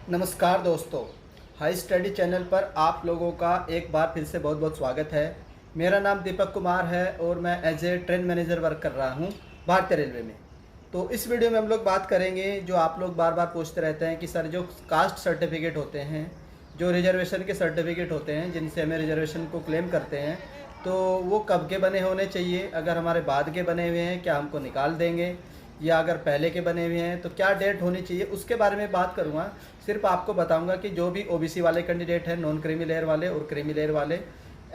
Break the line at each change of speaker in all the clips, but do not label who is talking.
नमस्कार दोस्तों, high study channel पर आप लोगों का एक बार फिर से बहुत बहुत स्वागत है। मेरा नाम दीपक कुमार है और मैं as a train manager work कर रहा हूं भारतीय रेलवे में। तो इस वीडियो में हम लोग बात करेंगे, जो आप लोग बार बार पूछते रहते हैं कि सर जो कास्ट सर्टिफिकेट होते हैं, जो रिजर्वेशन के सर्टिफिकेट होते हैं जिनसे हमें रिजर्वेशन को क्लेम करते हैं, तो वो कब के बने होने चाहिए। अगर हमारे बाद के बने हुए हैं क्या हमको निकाल देंगे, या अगर पहले के बने हुए हैं तो क्या डेट होनी चाहिए, उसके बारे में बात करूँगा। सिर्फ आपको बताऊंगा कि जो भी ओबीसी वाले कैंडिडेट हैं, नॉन क्रीमी लेयर वाले और क्रीमी लेयर वाले,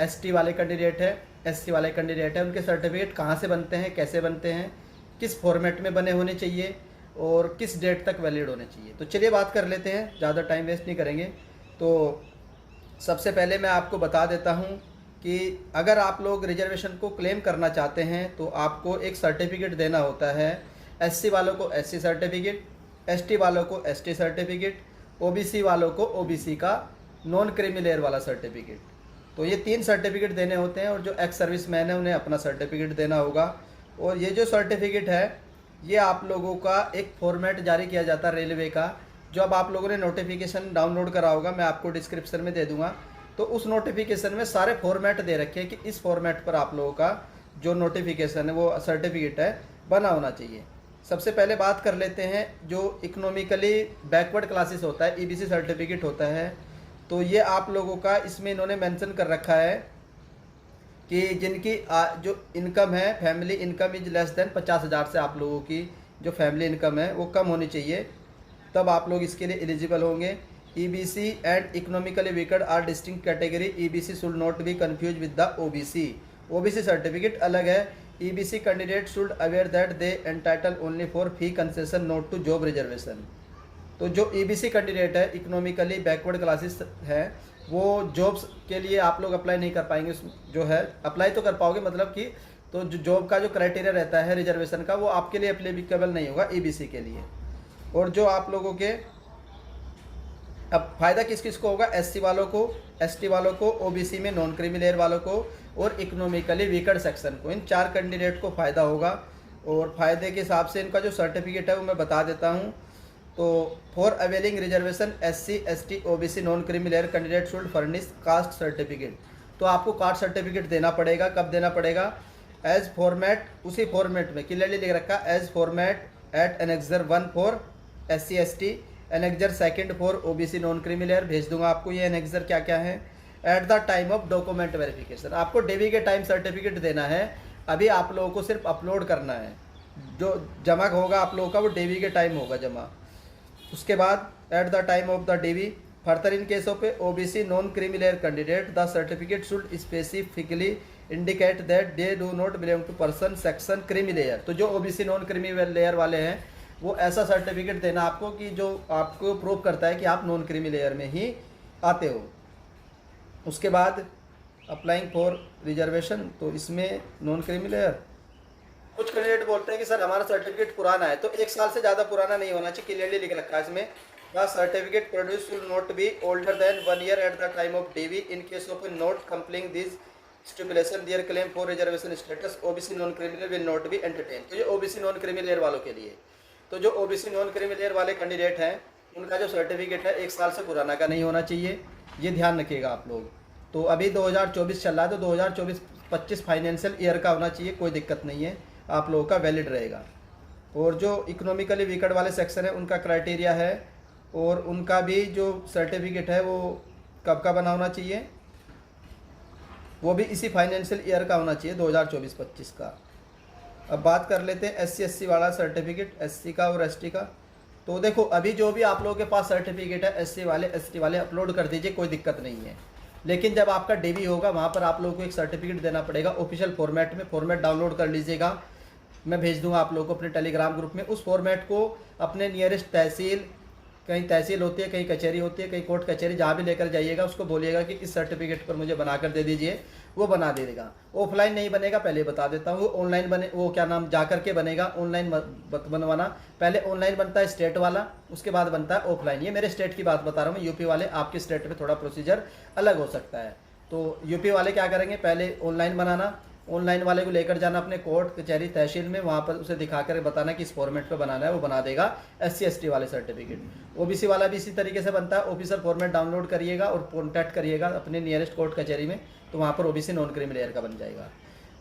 एसटी वाले कैंडिडेट हैं, एससी वाले कैंडिडेट हैं, उनके सर्टिफिकेट कहाँ से बनते हैं, कैसे बनते हैं, किस फॉर्मेट में बने होने चाहिए और किस डेट तक वैलिड होने चाहिए। तो चलिए बात कर लेते हैं, ज़्यादा टाइम वेस्ट नहीं करेंगे। तो सबसे पहले मैं आपको बता देता हूँ कि अगर आप लोग रिजर्वेशन को क्लेम करना चाहते हैं तो आपको एक सर्टिफिकेट देना होता है। एससी वालों को एससी सर्टिफिकेट, एसटी वालों को एसटी सर्टिफिकेट, ओबीसी वालों को ओबीसी का नॉन क्रीमी लेयर वाला सर्टिफिकेट। तो ये 3 सर्टिफिकेट देने होते हैं और जो एक्स सर्विस मैन है उन्हें अपना सर्टिफिकेट देना होगा। और ये जो सर्टिफिकेट है ये आप लोगों का एक फॉर्मेट जारी किया जाता है रेलवे का, जो अब आप लोगों ने नोटिफिकेशन डाउनलोड करा होगा, मैं आपको डिस्क्रिप्शन में दे दूंगा। तो उस नोटिफिकेशन में सारे फॉर्मेट दे रखे हैं कि इस फॉर्मेट पर आप लोगों का जो नोटिफिकेशन है वो सर्टिफिकेट है बना होना चाहिए। सबसे पहले बात कर लेते हैं, जो इकोनॉमिकली बैकवर्ड क्लासेस होता है, ईबीसी सर्टिफिकेट होता है। तो ये आप लोगों का इसमें इन्होंने मेंशन कर रखा है कि जिनकी जो इनकम है, family income is less than 50,000 से आप लोगों की जो फैमिली इनकम है वो कम होनी चाहिए, तब आप लोग इसके लिए एलिजिबल होंगे। EBC and economically weaker are distinct category. EBC should not be confuse with the OBC. OBC certificate अलग है। EBC candidate should aware that they entitle only for fee concession not to job reservation. तो जो EBC candidate है, economically backward classes है, वो jobs के लिए आप लोग अप्लाई नहीं कर पाएंगे। जो है अप्लाई तो कर पाओगे, मतलब कि तो जो जॉब का जो क्राइटेरिया रहता है रिजर्वेशन का, वो आपके लिए अप्लीकेबल नहीं होगा ईबीसी के लिए। और जो आप लोगों के अब फ़ायदा किस किस को होगा, एससी वालों को, एसटी वालों को, ओबीसी में नॉन क्रीमी लेयर वालों को और इकोनॉमिकली वीकर सेक्शन को, इन 4 कैंडिडेट को फ़ायदा होगा। और फ़ायदे के हिसाब से इनका जो सर्टिफिकेट है वो मैं बता देता हूँ। तो for availing reservation SC ST OBC non creamy layer candidate should furnish caste certificate. तो आपको कास्ट सर्टिफिकेट देना पड़ेगा। कब देना पड़ेगा? एज फॉर्मेट, उसी फॉर्मेट में क्लियरली लिख रखा, as format at annexure 1 for SC ST, annexure 2 for OBC non creamy layer. भेज दूंगा आपको ये एनेक्सर क्या क्या है। At the time of document verification, आपको डेवी के टाइम सर्टिफिकेट देना है। अभी आप लोगों को सिर्फ अपलोड करना है, जो जमा होगा आप लोगों का वो डेवी के टाइम होगा जमा। उसके बाद at the time of the DV, further in case of OBC non creamy layer candidate the certificate should specifically indicate that they do not belong to person section creamy layer. तो जो OBC non creamy layer वाले हैं वो ऐसा certificate देना आपको कि जो आपको प्रूव करता है कि आप नॉन क्रीमी लेयर में ही आते हो। उसके बाद अप्लाइंग फॉर रिजर्वेशन, तो इसमें नॉन क्रीमी लेयर, कुछ कैंडिडेट बोलते हैं कि सर हमारा सर्टिफिकेट पुराना है, तो 1 साल से ज़्यादा पुराना नहीं होना चाहिए। क्लियरली लिख रखा है इसमें, the certificate produce should not be older than 1 year at the time of DV. In case of not completing this stipulation their claim for reservation status OBC non creamy layer will not be entertain. तो ये OBC non creamy layer वालों के लिए। तो जो OBC non creamy layer वाले candidate हैं उनका जो सर्टिफिकेट है 1 साल से पुराना का नहीं होना चाहिए, ये ध्यान रखिएगा आप लोग। तो अभी 2024 चल रहा है, तो 2024-25 फाइनेंशियल ईयर का होना चाहिए, कोई दिक्कत नहीं है, आप लोगों का वैलिड रहेगा। और जो इकोनॉमिकली वीकर वाले सेक्शन है उनका क्राइटेरिया है और उनका भी जो सर्टिफिकेट है वो कब का बना होना चाहिए, वो भी इसी फाइनेंशियल ईयर का होना चाहिए, 2024-25 का। अब बात कर लेते हैं एससी एससी वाला सर्टिफिकेट, एससी का और एसटी का। तो देखो अभी जो भी आप लोगों के पास सर्टिफिकेट है एससी वाले एसटी वाले अपलोड कर दीजिए, कोई दिक्कत नहीं है। लेकिन जब आपका डेवी होगा वहाँ पर आप लोगों को एक सर्टिफिकेट देना पड़ेगा ऑफिशियल फॉर्मेट में। फॉर्मेट डाउनलोड कर लीजिएगा, मैं भेज दूंगा आप लोगों को अपने टेलीग्राम ग्रुप में। उस फॉर्मेट को अपने नियरेस्ट तहसील, कहीं तहसील होती है, कहीं कचहरी होती है, कहीं कोर्ट कचहरी, जहाँ भी लेकर जाइएगा उसको बोलिएगा कि इस सर्टिफिकेट पर मुझे बनाकर दे दीजिए, वो बना दे देगा। ऑफलाइन नहीं बनेगा, पहले बता देता हूँ, वो ऑनलाइन बने, वो क्या नाम जा करके बनेगा। ऑनलाइन बनवाना, पहले ऑनलाइन बनता है स्टेट वाला, उसके बाद बनता है ऑफलाइन। ये मेरे स्टेट की बात बता रहा हूँ, यूपी वाले, आपके स्टेट में थोड़ा प्रोसीजर अलग हो सकता है। तो यूपी वाले क्या करेंगे, पहले ऑनलाइन बनाना, ऑनलाइन वाले को लेकर जाना अपने कोर्ट कचहरी तहसील में, वहाँ पर उसे दिखा कर बताना कि इस फॉर्मेट पे बनाना है, वो बना देगा SC ST वाले सर्टिफिकेट। OBC वाला भी इसी तरीके से बनता है, ऑफिसर फॉर्मेट डाउनलोड करिएगा और कॉन्टैक्ट करिएगा अपने नियरेस्ट कोर्ट कचहरी में, तो वहाँ पर OBC नॉन क्रीमी लेयर का बन जाएगा।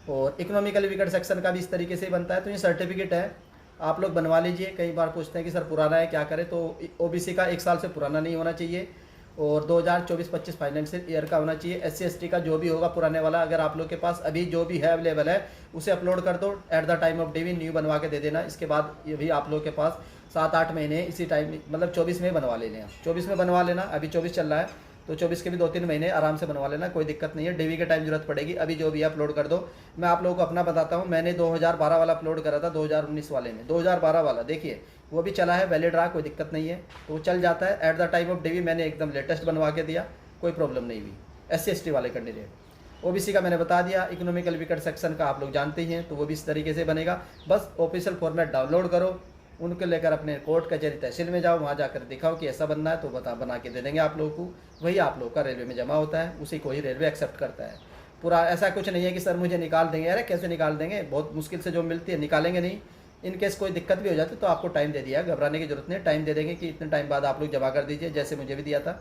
और इकोनॉमिकली वीकर सेक्शन का भी इस तरीके से ही बनता है। तो ये सर्टिफिकेट है, आप लोग बनवा लीजिए। कई बार पूछते हैं कि सर पुराना है क्या करें, तो OBC का 1 साल से पुराना नहीं होना चाहिए और 2024-25 फाइनेंशियल ईयर का होना चाहिए। SC ST का जो भी होगा पुराने वाला, अगर आप लोग के पास अभी जो भी है अवेलेबल है उसे अपलोड कर दो, eight the time of DV new बनवा के दे देना। इसके बाद ये भी आप लोग के पास 7-8 महीने इसी टाइम, मतलब 24 में बनवा लेने हैं, 24 में बनवा लेना। अभी 24 चल रहा है तो 24 के भी 2-3 महीने आराम से बनवा लेना, कोई दिक्कत नहीं है। डिवी के टाइम जरूरत पड़ेगी, अभी जो भी है अपलोड कर दो। मैं आप लोगों को अपना बताता हूँ, मैंने 2012 वाला अपलोड करा था 2019 वाले में, 2012 वाला देखिए वो भी चला है, वैलिड रहा, कोई दिक्कत नहीं है, तो चल जाता है। At the time of DV मैंने एकदम लेटेस्ट बनवा के दिया, कोई प्रॉब्लम नहीं हुई। SC ST वाले कैंडिडेट। OBC का मैंने बता दिया, इकोनॉमिकल वीकर सेक्शन का आप लोग जानते ही हैं, तो वो भी इस तरीके से बनेगा। बस ऑफिशियल फॉर्मेट डाउनलोड करो, उनको लेकर अपने कोर्ट कचहरी तहसील में जाओ, वहाँ जाकर दिखाओ कि ऐसा बनना है, तो बना के दे देंगे आप लोगों को। वही आप लोग का रेलवे में जमा होता है, उसी को ही रेलवे एक्सेप्ट करता है। पूरा ऐसा कुछ नहीं है कि सर मुझे निकाल देंगे, अरे कैसे निकाल देंगे, बहुत मुश्किल से जो मिलती है निकालेंगे नहीं। इन केस कोई दिक्कत भी हो जाती तो आपको टाइम दे दिया, घबराने की जरूरत नहीं, टाइम दे देंगे कि इतने टाइम बाद आप लोग जमा कर दीजिए, जैसे मुझे भी दिया था।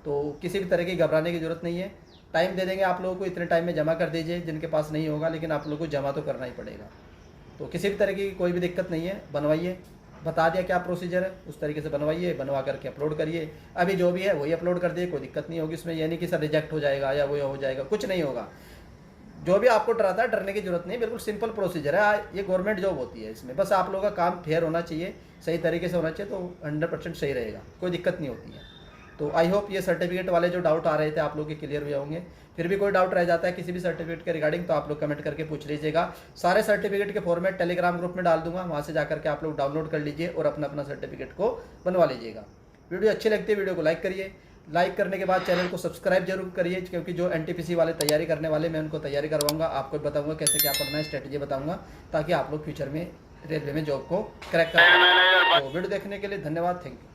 तो किसी भी तरह की घबराने की जरूरत नहीं है, टाइम दे देंगे आप लोगों को, इतने टाइम में जमा कर दीजिए। जिनके पास नहीं होगा लेकिन आप लोग को जमा तो करना ही पड़ेगा, तो किसी भी तरह की कोई भी दिक्कत नहीं है। बनवाइए, बता दिया क्या प्रोसीजर है, उस तरीके से बनवाइए, बनवा करके अपलोड करिए। अभी जो भी है वही अपलोड कर दिए, कोई दिक्कत नहीं होगी इसमें। ये नहीं कि सर रिजेक्ट हो जाएगा या वो हो जाएगा, कुछ नहीं होगा। जो भी आपको डराता है, डरने की जरूरत नहीं, बिल्कुल सिंपल प्रोसीजर है। ये गवर्नमेंट जॉब होती है, इसमें बस आप लोगों का काम फेयर होना चाहिए, सही तरीके से होना चाहिए, तो 100% सही रहेगा, कोई दिक्कत नहीं होती है। तो आई होप ये सर्टिफिकेट वाले जो डाउट आ रहे थे आप लोग के क्लियर हो जाएंगे। फिर भी कोई डाउट रह जाता है किसी भी सर्टिफिकेट के रिगार्डिंग, तो आप लोग कमेंट करके पूछ लीजिएगा। सारे सर्टिफिकेट के फॉर्मेट टेलीग्राम ग्रुप में डाल दूंगा, वहाँ से जाकर के आप लोग डाउनलोड कर लीजिए और अपना अपना सर्टिफिकेट को बनवा लीजिएगा। वीडियो अच्छी लगती है वीडियो को लाइक करिए, लाइक करने के बाद चैनल को सब्सक्राइब जरूर करिए, क्योंकि जो NTPC वाले तैयारी करने वाले मैं उनको तैयारी करवाऊंगा, आपको बताऊंगा कैसे क्या पढ़ना है, स्ट्रेटजी बताऊंगा, ताकि आप लोग फ्यूचर में रेलवे में जॉब को क्रैक कर पाएं। तो वीडियो देखने के लिए धन्यवाद, थैंक यू।